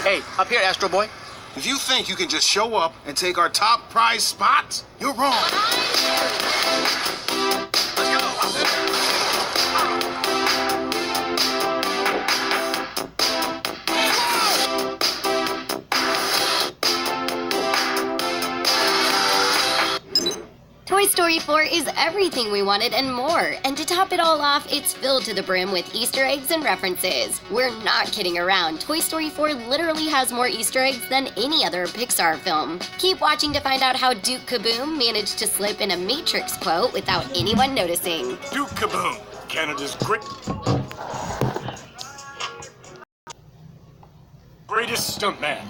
Hey, up here, Astro Boy. If you think you can just show up and take our top prize spots, you're wrong. Toy Story 4 is everything we wanted and more, and to top it all off, it's filled to the brim with Easter eggs and references. We're not kidding around. Toy Story 4 literally has more Easter eggs than any other Pixar film. Keep watching to find out how Duke Kaboom managed to slip in a Matrix quote without anyone noticing. Duke Kaboom, Canada's greatest stuntman.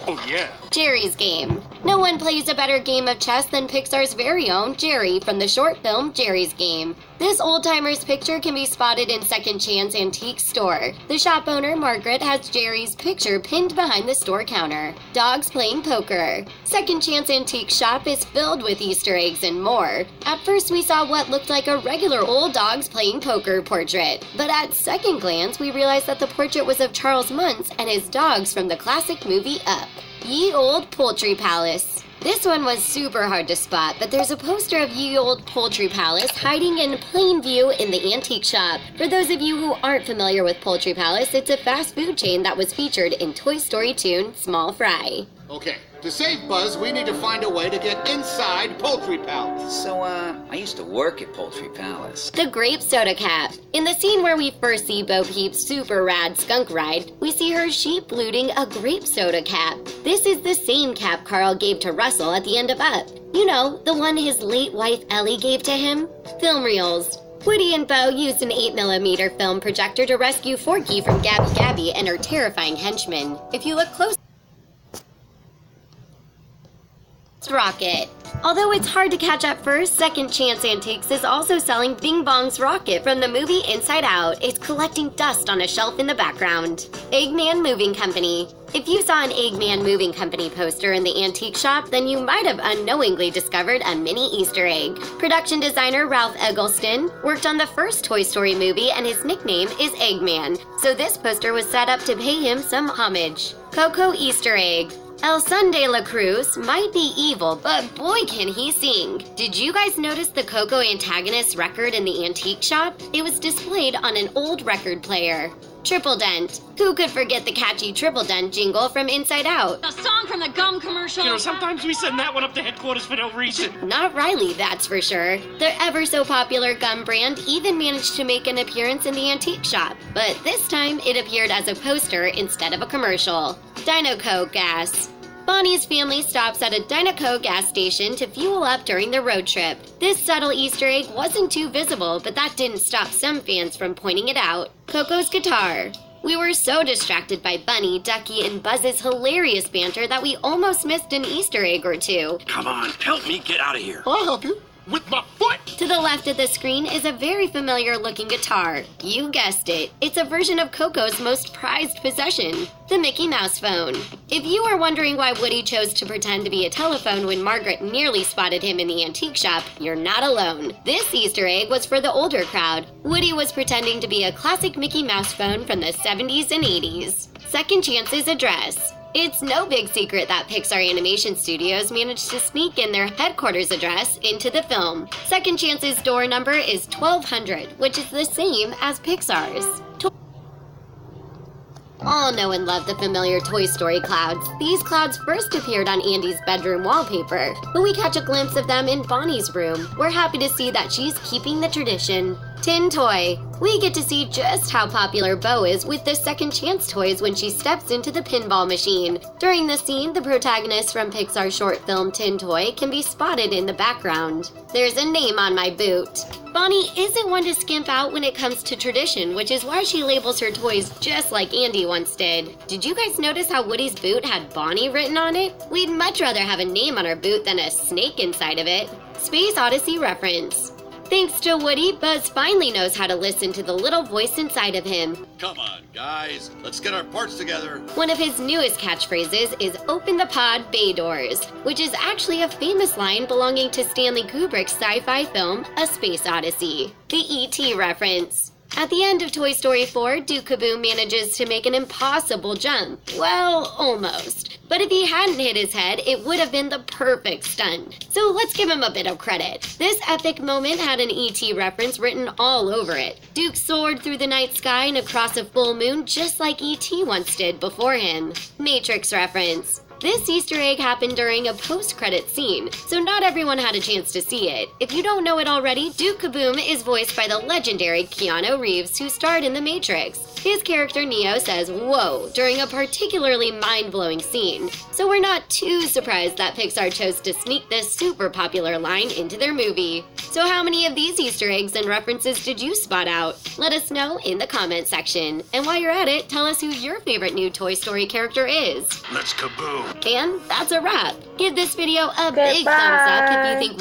Oh, yeah. Jerry's Game. No one plays a better game of chess than Pixar's very own Jerry from the short film Jerry's Game. This old-timer's picture can be spotted in Second Chance Antique store. The shop owner, Margaret, has Jerry's picture pinned behind the store counter. Dogs playing poker. Second Chance Antique shop is filled with Easter eggs and more. At first, we saw what looked like a regular old dogs playing poker portrait. But at second glance, we realized that the portrait was of Charles Muntz and his dogs from the classic movie Up. Ye Olde Poultry Palace. This one was super hard to spot, but there's a poster of Ye Olde Poultry Palace hiding in plain view in the antique shop. For those of you who aren't familiar with Poultry Palace, it's a fast food chain that was featured in Toy Story tune Small Fry. Okay, to save Buzz, we need to find a way to get inside Poultry Palace. So, I used to work at Poultry Palace. The Grape Soda Cap. In the scene where we first see Bo Peep's super rad skunk ride, we see her sheep looting a grape soda cap. This is the same cap Carl gave to Russell at the end of Up. You know, the one his late wife Ellie gave to him. Film reels. Woody and Bo used an 8mm film projector to rescue Forky from Gabby Gabby and her terrifying henchmen. If you look close, Rocket. Although it's hard to catch at first, Second Chance Antiques is also selling Bing Bong's rocket from the movie Inside Out. It's collecting dust on a shelf in the background. Eggman Moving Company. If you saw an Eggman Moving Company poster in the antique shop, then you might have unknowingly discovered a mini Easter egg. Production designer Ralph Eggleston worked on the first Toy Story movie and his nickname is Eggman, so this poster was set up to pay him some homage. Coco Easter egg. El Son de la Cruz might be evil, but boy can he sing. Did you guys notice the Coco antagonist record in the antique shop? It was displayed on an old record player. Triple Dent. Who could forget the catchy Triple Dent jingle from Inside Out? The song from the gum commercial. You know, sometimes we send that one up to headquarters for no reason. Not Riley, that's for sure. The ever so popular gum brand even managed to make an appearance in the antique shop, but this time it appeared as a poster instead of a commercial. Dinoco gas. Bonnie's family stops at a Dinoco gas station to fuel up during the road trip. This subtle Easter egg wasn't too visible, but that didn't stop some fans from pointing it out. Coco's guitar. We were so distracted by Bunny, Ducky, and Buzz's hilarious banter that we almost missed an Easter egg or two. Come on, help me get out of here. I'll help you. With my foot! To the left of the screen is a very familiar looking guitar. You guessed it. It's a version of Coco's most prized possession, the Mickey Mouse phone. If you are wondering why Woody chose to pretend to be a telephone when Margaret nearly spotted him in the antique shop, you're not alone. This Easter egg was for the older crowd. Woody was pretending to be a classic Mickey Mouse phone from the 70s and 80s. Second Chance's address. It's no big secret that Pixar Animation Studios managed to sneak in their headquarters address into the film. Second Chance's door number is 1200, which is the same as Pixar's. All know and love the familiar Toy Story clouds. These clouds first appeared on Andy's bedroom wallpaper, but we catch a glimpse of them in Bonnie's room. We're happy to see that she's keeping the tradition. Tin Toy. We get to see just how popular Bo is with the Second Chance toys when she steps into the pinball machine. During the scene, the protagonist from Pixar's short film Tin Toy can be spotted in the background. There's a name on my boot. Bonnie isn't one to skimp out when it comes to tradition, which is why she labels her toys just like Andy once did. Did you guys notice how Woody's boot had Bonnie written on it? We'd much rather have a name on our boot than a snake inside of it. Space Odyssey reference. Thanks to Woody, Buzz finally knows how to listen to the little voice inside of him. Come on, guys. Let's get our parts together. One of his newest catchphrases is "Open the pod, bay doors," which is actually a famous line belonging to Stanley Kubrick's sci-fi film, A Space Odyssey. The E.T. reference. At the end of Toy Story 4, Duke Kaboom manages to make an impossible jump. Well, almost. But if he hadn't hit his head, it would have been the perfect stunt. So let's give him a bit of credit. This epic moment had an E.T. reference written all over it. Duke soared through the night sky and across a full moon just like E.T. once did before him. Matrix reference. This Easter egg happened during a post-credit scene, so not everyone had a chance to see it. If you don't know it already, Duke Kaboom is voiced by the legendary Keanu Reeves, who starred in The Matrix. His character Neo says "whoa" during a particularly mind-blowing scene, so we're not too surprised that Pixar chose to sneak this super popular line into their movie. So how many of these Easter eggs and references did you spot out? Let us know in the comment section. And while you're at it, tell us who your favorite new Toy Story character is. Let's kaboom. And that's a wrap. Give this video a big thumbs up if you think